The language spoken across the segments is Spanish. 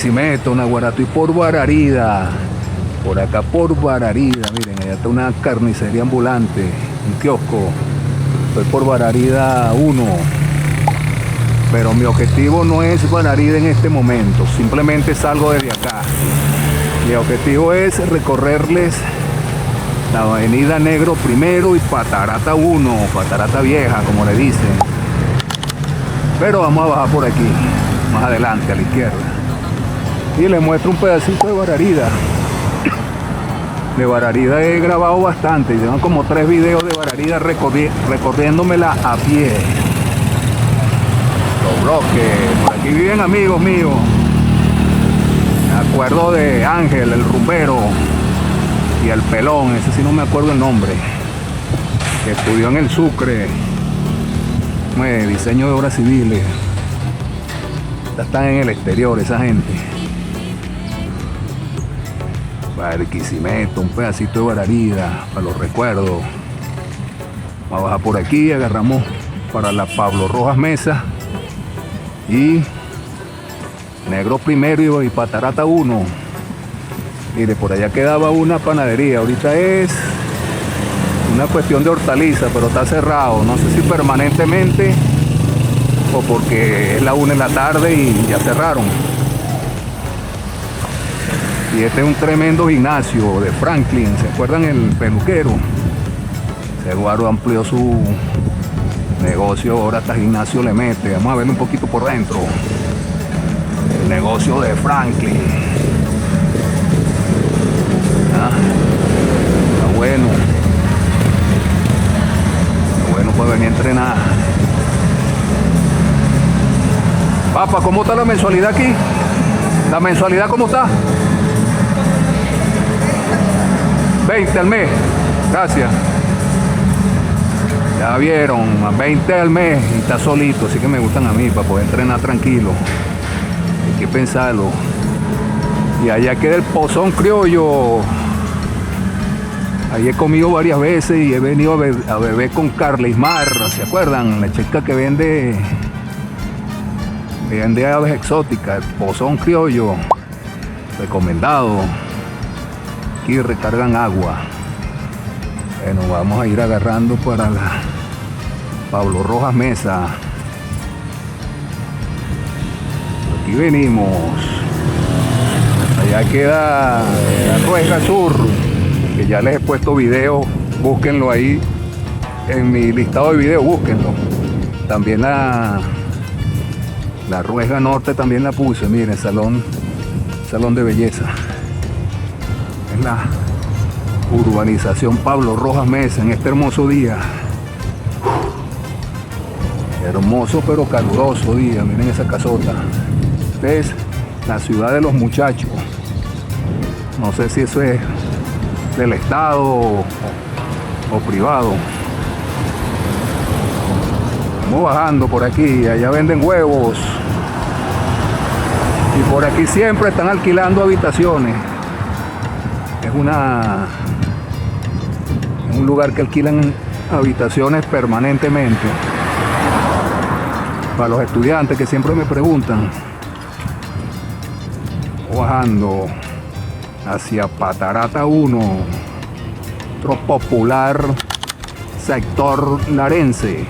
Barquisimeto, Naguará, y por Bararida. Por acá por Bararida, miren, allá está una carnicería ambulante, un kiosco. Estoy por Bararida 1. Pero mi objetivo no es Bararida en este momento, simplemente salgo desde acá. Mi objetivo es recorrerles la avenida Negro primero y Patarata 1, Patarata Vieja, como le dicen. Pero vamos a bajar por aquí, más adelante, a la izquierda. Y les muestro un pedacito de Bararida. De Bararida he grabado bastante, llevan como 3 videos de Bararida recorriéndomela a pie. Los bloques, por aquí viven amigos míos. Me acuerdo de Ángel, el rumbero, y el pelón, ese sí no me acuerdo el nombre, que estudió en el Sucre, diseño de obras civiles. Ya están en el exterior esa gente. Barquisimeto, un pedacito de Bararida, para los recuerdos. Vamos a bajar por aquí, agarramos para la Pablo Rojas Mesa y Negro primero y Patarata 1. Mire, por allá quedaba una panadería, ahorita es una cuestión de hortaliza, pero está cerrado, no sé si permanentemente o porque es la 1 de la tarde y ya cerraron. Y este es un tremendo gimnasio de Franklin, ¿se acuerdan el peluquero? Eduardo amplió su negocio, ahora hasta gimnasio le mete. Vamos a verlo un poquito por dentro. El negocio de Franklin. Está bueno. Está bueno para venir a entrenar. Papá, ¿cómo está la mensualidad aquí? ¿La mensualidad cómo está? 20 al mes. Gracias. Ya vieron, 20 al mes y está solito, así que me gustan a mí para poder entrenar tranquilo. Hay que pensarlo. Y allá queda el pozón criollo. Ahí he comido varias veces y he venido a beber con Carla Ismar, ¿se acuerdan? La chica que vende aves exóticas, el pozón criollo, recomendado. Aquí recargan agua. Bueno, vamos a ir agarrando para la Pablo Rojas Mesa. Aquí venimos. Allá queda la Ruesga Sur, que ya les he puesto video, búsquenlo ahí en mi listado de videos, búsquenlo. También la Ruesga Norte también la puse, miren, salón de belleza. Es la urbanización Pablo Rojas Mesa en este hermoso día. Hermoso pero caluroso día, miren esa casota. Esta es la ciudad de los muchachos. No sé si eso es del estado o privado. Vamos bajando por aquí, allá venden huevos. Y por aquí siempre están alquilando habitaciones. Es un lugar que alquilan habitaciones permanentemente. Para los estudiantes que siempre me preguntan. Bajando hacia Patarata 1, otro popular sector larense.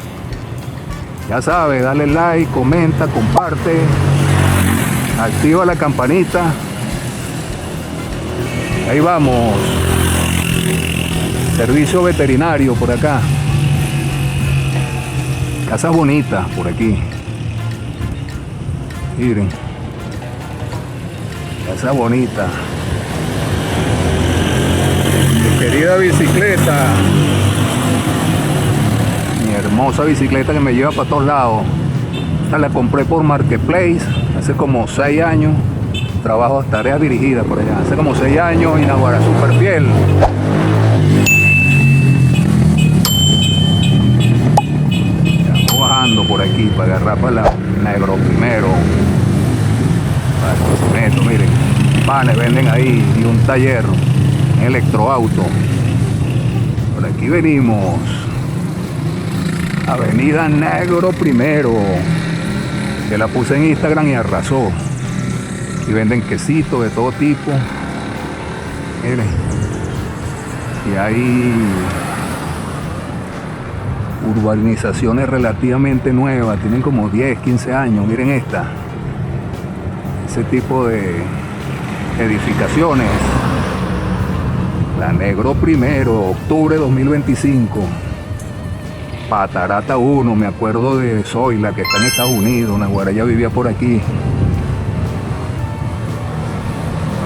Ya sabes, dale like, comenta, comparte, activa la campanita. Ahí vamos. Servicio veterinario por acá. Casas bonitas por aquí. Miren. Casa bonita. Mi querida bicicleta. Mi hermosa bicicleta que me lleva para todos lados. Esta la compré por Marketplace hace como 6 años. Trabajo tareas dirigidas por allá. Hace como 6 años y Naguará súper fiel. Estamos bajando por aquí para agarrar para la Negro primero. Barquisimeto, miren, panes venden ahí y un taller, un electroauto. Por aquí venimos. Avenida Negro primero, que la puse en Instagram y arrasó. Aquí venden quesitos de todo tipo. Miren. Y hay urbanizaciones relativamente nuevas, tienen como 10, 15 años. Miren esta. Ese tipo de edificaciones. La Negro Primero, octubre 2025. Patarata 1, me acuerdo de Zoila, que está en Estados Unidos. Naguará ya vivía por aquí.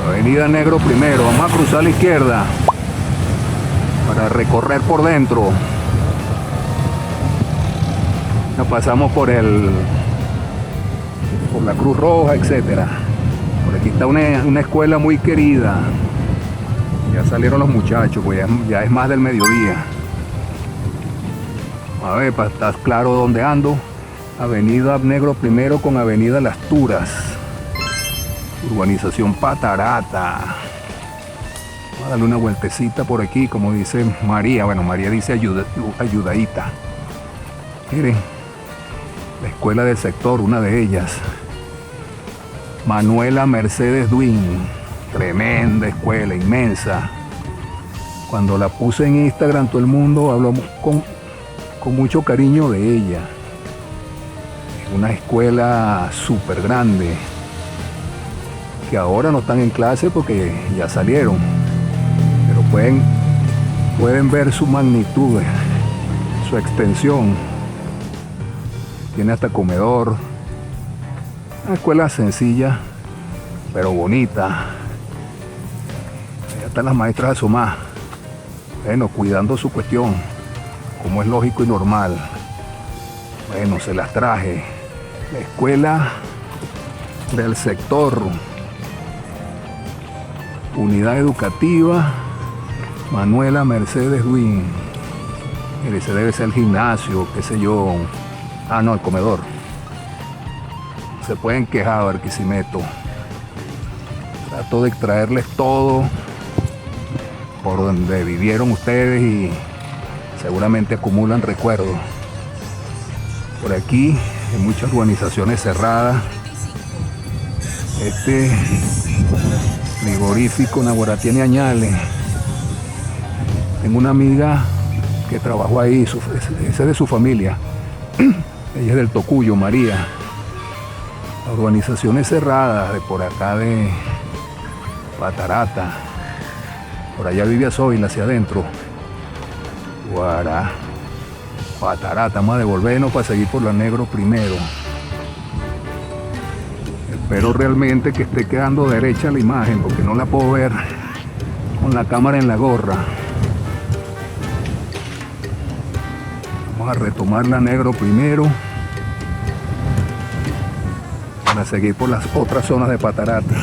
Avenida Negro Primero, vamos a cruzar a la izquierda para recorrer por dentro. Nos pasamos por la Cruz Roja, etcétera. Por aquí está una escuela muy querida. Ya salieron los muchachos, pues ya es más del mediodía. A ver, para estar claro dónde ando. Avenida Negro Primero con Avenida Las Turas. Urbanización Patarata. Vamos a darle una vueltecita por aquí, como dice María. Bueno, María dice ayudadita. Miren, la escuela del sector, una de ellas. Manuela Mercedes Duin. Tremenda escuela, inmensa. Cuando la puse en Instagram, todo el mundo habló con mucho cariño de ella. Es una escuela súper grande, que ahora no están en clase porque ya salieron, pero pueden ver su magnitud, su extensión. Tiene hasta comedor. Una escuela sencilla, pero bonita. Allá están las maestras asomadas, bueno, cuidando su cuestión, como es lógico y normal. Bueno, se las traje. La escuela del sector. Unidad educativa Manuela Mercedes Duin. Mire, ese debe ser el gimnasio, qué sé yo. Ah, no, el comedor. Se pueden quejar, Barquisimeto. Trato de traerles todo por donde vivieron ustedes y seguramente acumulan recuerdos. Por aquí hay muchas urbanizaciones cerradas. Este frigorífico Naguará tiene añales. Tengo una amiga que trabajó ahí, ese es de su familia. Ella es del Tocuyo, María. Las urbanizaciones cerradas de por acá de Patarata. Por allá vivía Zoila hacia adentro. Guará. Patarata, vamos a devolvernos para seguir por la Negro Primero. Espero realmente que esté quedando derecha la imagen porque no la puedo ver con la cámara en la gorra. Vamos a retomar la Negro Primero para seguir por las otras zonas de Patarata.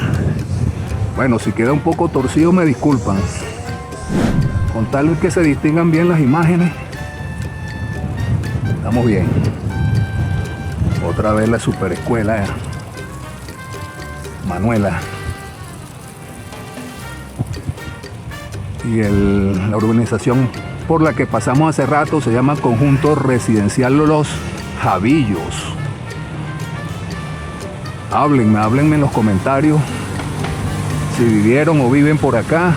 Bueno, si queda un poco torcido me disculpan. Con tal que se distingan bien las imágenes, estamos bien. Otra vez la super escuela Manuela. Y la urbanización por la que pasamos hace rato se llama Conjunto Residencial Los Javillos. Háblenme en los comentarios si vivieron o viven por acá.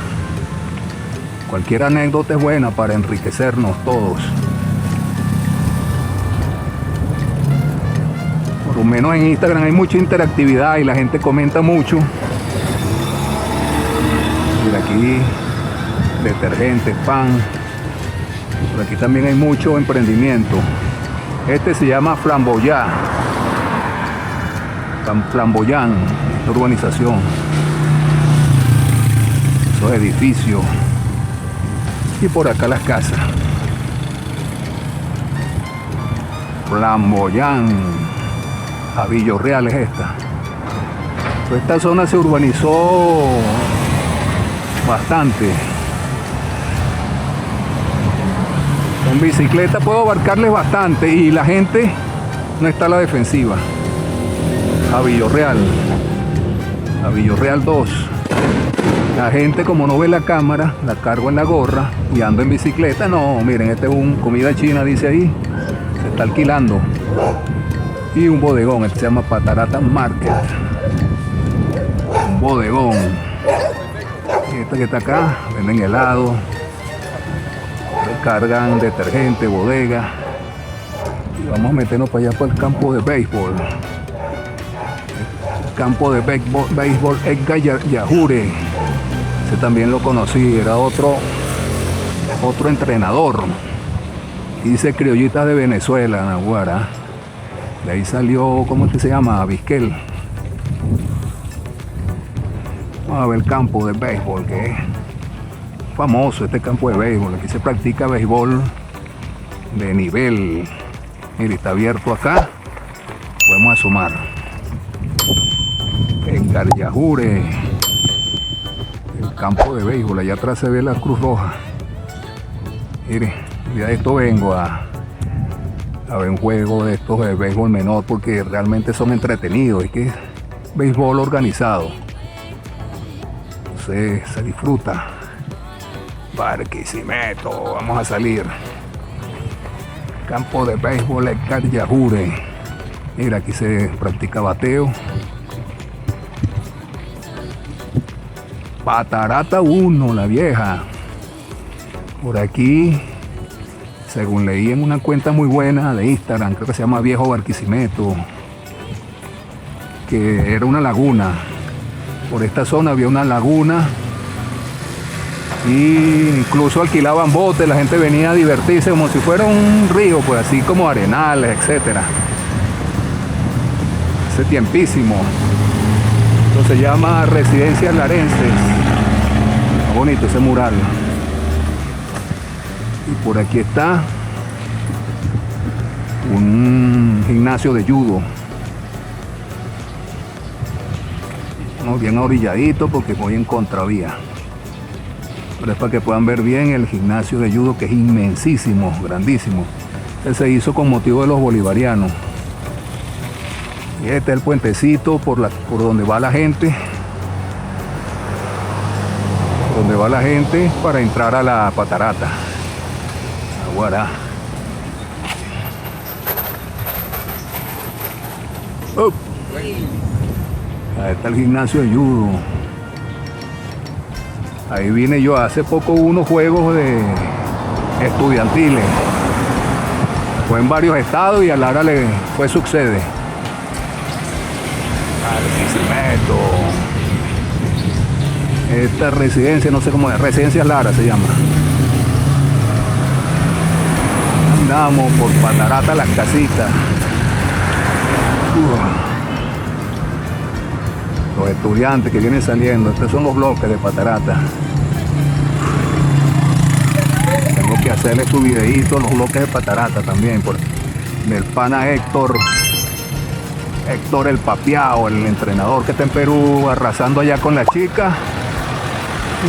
Cualquier anécdota es buena para enriquecernos todos. Por lo menos en Instagram hay mucha interactividad y la gente comenta mucho. Mira aquí, detergentes, pan. Por aquí también hay mucho emprendimiento. Este se llama Flamboyán. Flamboyán, esta urbanización. Esos edificios. Y por acá las casas. Flamboyán. Javillos Real es esta. Pues esta zona se urbanizó bastante. En bicicleta puedo abarcarles bastante y la gente no está a la defensiva. Javillos Real. Javillos Real 2. La gente, como no ve la cámara, la cargo en la gorra y ando en bicicleta. No, miren, este es comida china, dice ahí. Se está alquilando. Y un bodegón, este se llama Patarata Market. Un bodegón. Y esta que está acá, venden helado, recargan detergente, bodega. Y vamos a meternos para allá, para el campo de béisbol. El campo de béisbol Edgar Yajure. Ese también lo conocí, era otro entrenador. Y dice Criollitas de Venezuela, Naguara. De ahí salió, ¿cómo es que se llama? Vizquel. Vamos a ver el campo de béisbol, que es famoso este campo de béisbol. Aquí se practica béisbol de nivel. Mire, está abierto acá. Podemos asomar. En Garjajure, el campo de béisbol. Allá atrás se ve la Cruz Roja. Mire, ya de esto vengo a ver un juego de estos de béisbol menor, porque realmente son entretenidos. Es que es béisbol organizado. Se disfruta. Barquisimeto, vamos a salir. Campo de béisbol Edgar Yajure. Mira, aquí se practica bateo. Patarata 1, la vieja. Por aquí, según leí en una cuenta muy buena de Instagram, creo que se llama Viejo Barquisimeto, que era una laguna. Por esta zona había una laguna y incluso alquilaban botes, la gente venía a divertirse como si fuera un río, pues así como arenales, etcétera. Hace tiempísimo. Esto se llama Residencias Larenses. Está bonito ese mural. Y por aquí está un gimnasio de judo. Bien orilladito porque voy en contravía. Pero es para que puedan ver bien el gimnasio de judo, que es inmensísimo, grandísimo. Este se hizo con motivo de los bolivarianos. Y este es el puentecito por donde va la gente. Por donde va la gente para entrar a la Patarata. Aguará. Ahí está el gimnasio de judo. Ahí vine yo hace poco, unos juegos de estudiantiles. Fue en varios estados y a Lara le fue sucede. Barquisimeto. Esta residencia, no sé cómo es, Residencias Lara se llama. Andamos por Patarata, las casitas. Los estudiantes que vienen saliendo, estos son los bloques de Patarata. Tengo que hacerle su videíto, los bloques de Patarata también, del pana Héctor el Papiao, el entrenador que está en Perú arrasando allá con la chica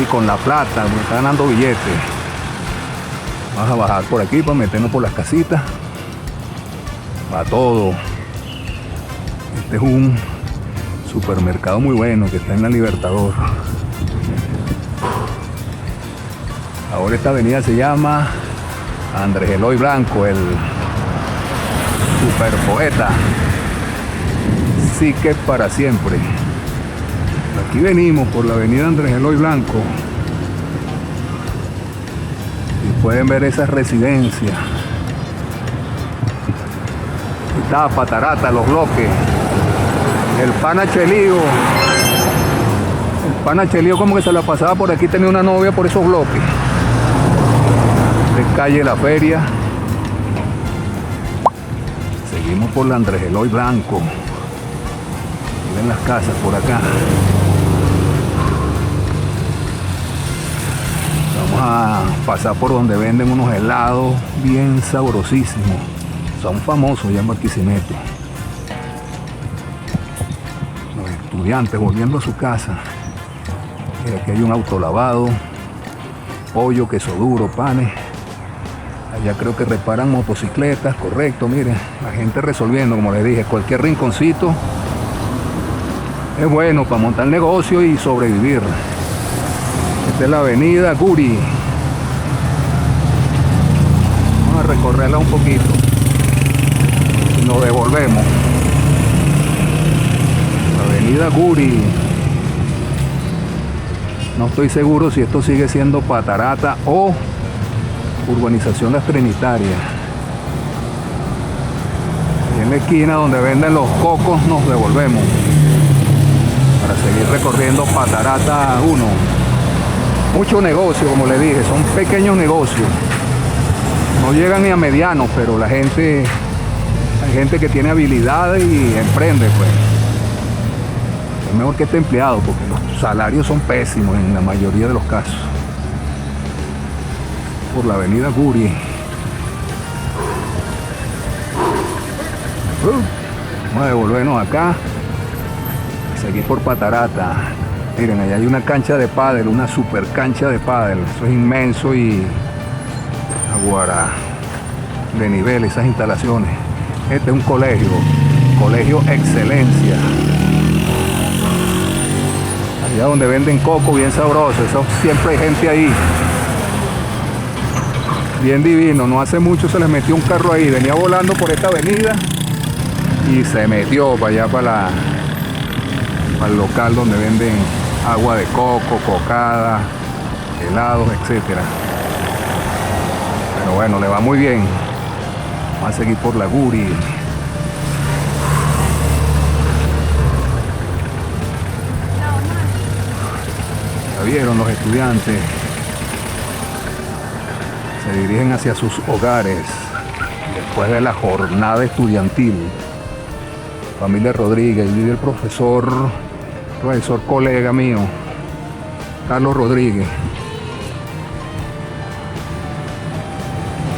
y con la plata, porque está ganando billetes. Vamos a bajar por aquí para meternos por las casitas. Va todo. Este es un supermercado muy bueno que está en la Libertador. Ahora esta avenida se llama Andrés Eloy Blanco, el superpoeta. Sí que es para siempre. Aquí venimos por la avenida Andrés Eloy Blanco y pueden ver esas residencias. Está Patarata, los bloques. El pana Chelío. El pana Chelío como que se la pasaba por aquí, tenía una novia por esos bloques. De calle La Feria. Seguimos por la Andrés Eloy Blanco. Ven las casas por acá. Vamos a pasar por donde venden unos helados bien sabrosísimos. Son famosos ya en Barquisimeto. Los estudiantes volviendo a su casa. Mira, aquí hay un autolavado, pollo, queso duro, panes. Allá creo que reparan motocicletas, correcto, miren, la gente resolviendo, como les dije, cualquier rinconcito es bueno para montar negocio y sobrevivir. Esta es la avenida Guri. Vamos a recorrerla un poquito y nos devolvemos. La avenida Guri. No estoy seguro si esto sigue siendo Patarata o Urbanización Las Trinitarias. Y en la esquina donde venden los cocos nos devolvemos para seguir recorriendo Patarata 1. Mucho negocio, como le dije, son pequeños negocios. No llegan ni a medianos, pero hay gente que tiene habilidades y emprende, pues. Es mejor que esté empleado porque los salarios son pésimos en la mayoría de los casos. Por la avenida Guri. Vamos a devolvernos acá. Seguir por Patarata. Miren, allá hay una cancha de pádel, una super cancha de pádel. Eso es inmenso y aguará de nivel esas instalaciones. Este es un colegio Excelencia. Allá donde venden coco bien sabroso, eso siempre hay gente ahí. Bien divino, no hace mucho se les metió un carro ahí, venía volando por esta avenida y se metió para allá para el local donde venden agua de coco, cocada, helados, etcétera. Pero bueno, le va muy bien. Vamos a seguir por la Guri. Ya vieron los estudiantes. Se dirigen hacia sus hogares después de la jornada estudiantil. Familia Rodríguez, y el profesor colega mío, Carlos Rodríguez.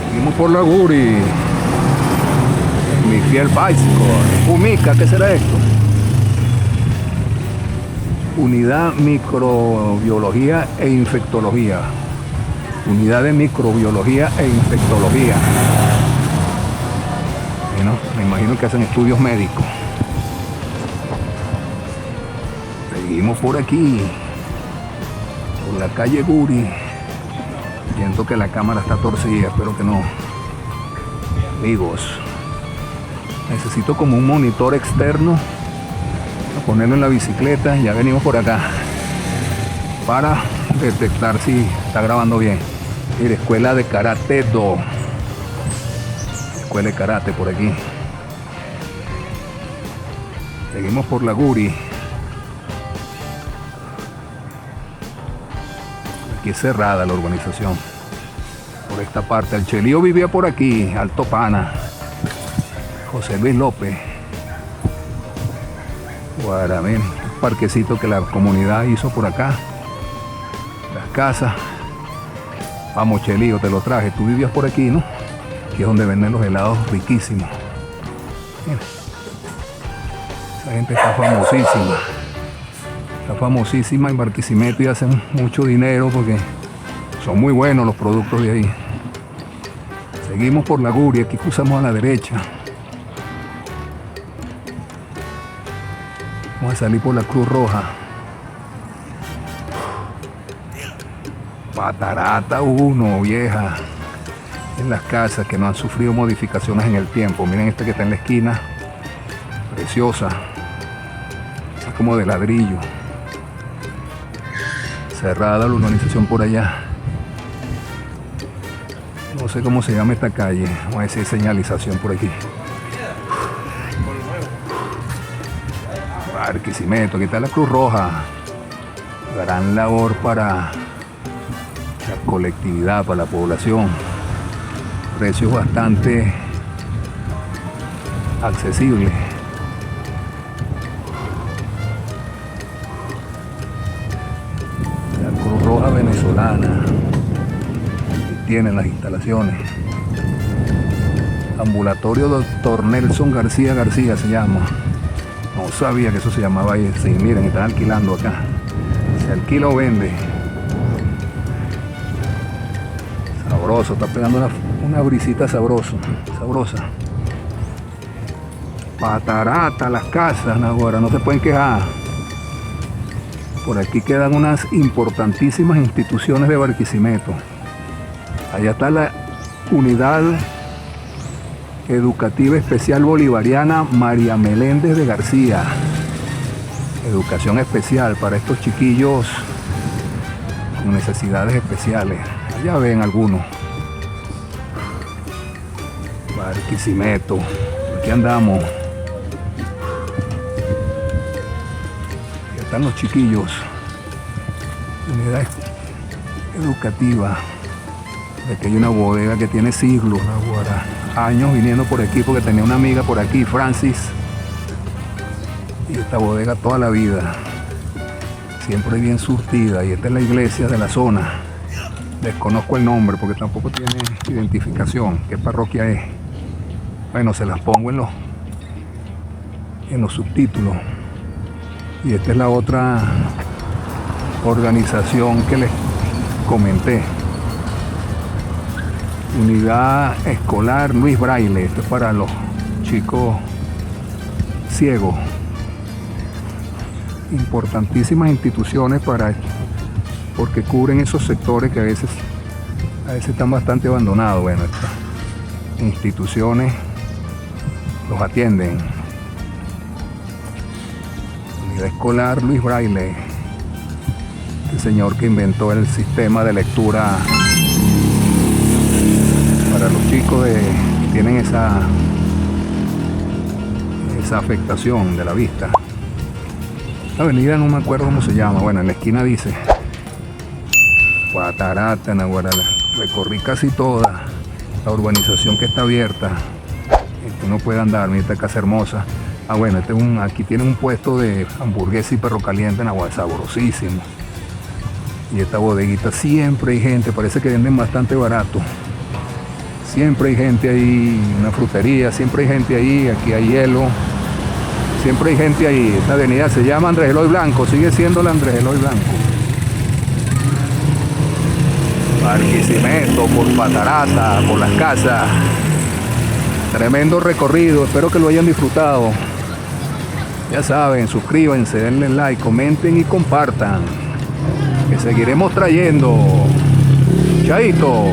Seguimos por la Guri. Mi fiel bicycle. UMICA, ¿qué será esto? Unidad Microbiología e Infectología. Unidad de Microbiología e Infectología. Bueno, me imagino que hacen estudios médicos. Seguimos por aquí, por la calle Guri. Siento que la cámara está torcida, espero que no. Amigos, necesito como un monitor externo para ponerlo en la bicicleta. Ya venimos por acá para detectar si está grabando bien. Mire, escuela de karate do. Escuela de karate por aquí. Seguimos por la Guri. Aquí es cerrada la urbanización. Por esta parte. El Chelío vivía por aquí. Alto Pana. José Luis López. Guaramén. Un parquecito que la comunidad hizo por acá. Las casas. Vamos, Chelío, te lo traje. Tú vivías por aquí, ¿no? Aquí es donde venden los helados riquísimos. Mira. Esa gente está famosísima. Está famosísima en Barquisimeto y hacen mucho dinero porque son muy buenos los productos de ahí. Seguimos por la Guri, aquí cruzamos a la derecha. Vamos a salir por la Cruz Roja. Patarata 1, vieja. En las casas que no han sufrido modificaciones en el tiempo. Miren esta que está en la esquina. Preciosa. Es como de ladrillo. Cerrada la urbanización por allá. No sé cómo se llama esta calle. Vamos a ver si hay señalización por aquí. Barquisimeto, aquí está la Cruz Roja. Gran labor para la colectividad, para la población. Precios bastante accesibles. La Cruz Roja venezolana. Y tienen las instalaciones. Ambulatorio Dr. Nelson García se llama. No sabía que eso se llamaba ahí. Sí, miren, están alquilando acá. Se alquila o vende. Sabroso, está pegando una brisita sabrosa. Patarata, las casas, ahora no se pueden quejar. Por aquí quedan unas importantísimas instituciones de Barquisimeto. Allá está la Unidad Educativa Especial Bolivariana María Meléndez de García. Educación especial para estos chiquillos con necesidades especiales. Allá ven algunos. Barquisimeto, aquí andamos. Ya están los chiquillos. Unidad educativa. Aquí hay una bodega que tiene siglos, años viniendo por aquí, porque tenía una amiga por aquí, Francis. Y esta bodega toda la vida, siempre bien surtida. Y esta es la iglesia de la zona. Desconozco el nombre porque tampoco tiene identificación. ¿Qué parroquia es? Bueno, se las pongo en los subtítulos. Y esta es la otra organización que les comenté. Unidad Escolar Luis Braille. Esto es para los chicos ciegos. Importantísimas instituciones porque cubren esos sectores que a veces están bastante abandonados. Bueno, estas instituciones los atienden. Unidad Escolar Luis Braille, el señor que inventó el sistema de lectura para los chicos que tienen esa afectación de la vista. La avenida no me acuerdo cómo se llama. Bueno, en la esquina dice Guatarata, Naguará. Recorrí casi toda la urbanización que está abierta. No puede andar, mira esta casa hermosa. Ah, bueno, aquí tienen un puesto de hamburguesa y perro caliente en agua, sabrosísimo. Y esta bodeguita siempre hay gente, parece que venden bastante barato. Siempre hay gente ahí, una frutería, siempre hay gente ahí, aquí hay hielo. Siempre hay gente ahí. Esta avenida se llama Andrés Eloy Blanco, sigue siendo la Andrés Eloy Blanco. Barquisimeto, por Patarata, por las casas. Tremendo recorrido, espero que lo hayan disfrutado. Ya saben, suscríbanse, denle like, comenten y compartan. Que seguiremos trayendo. Chaito.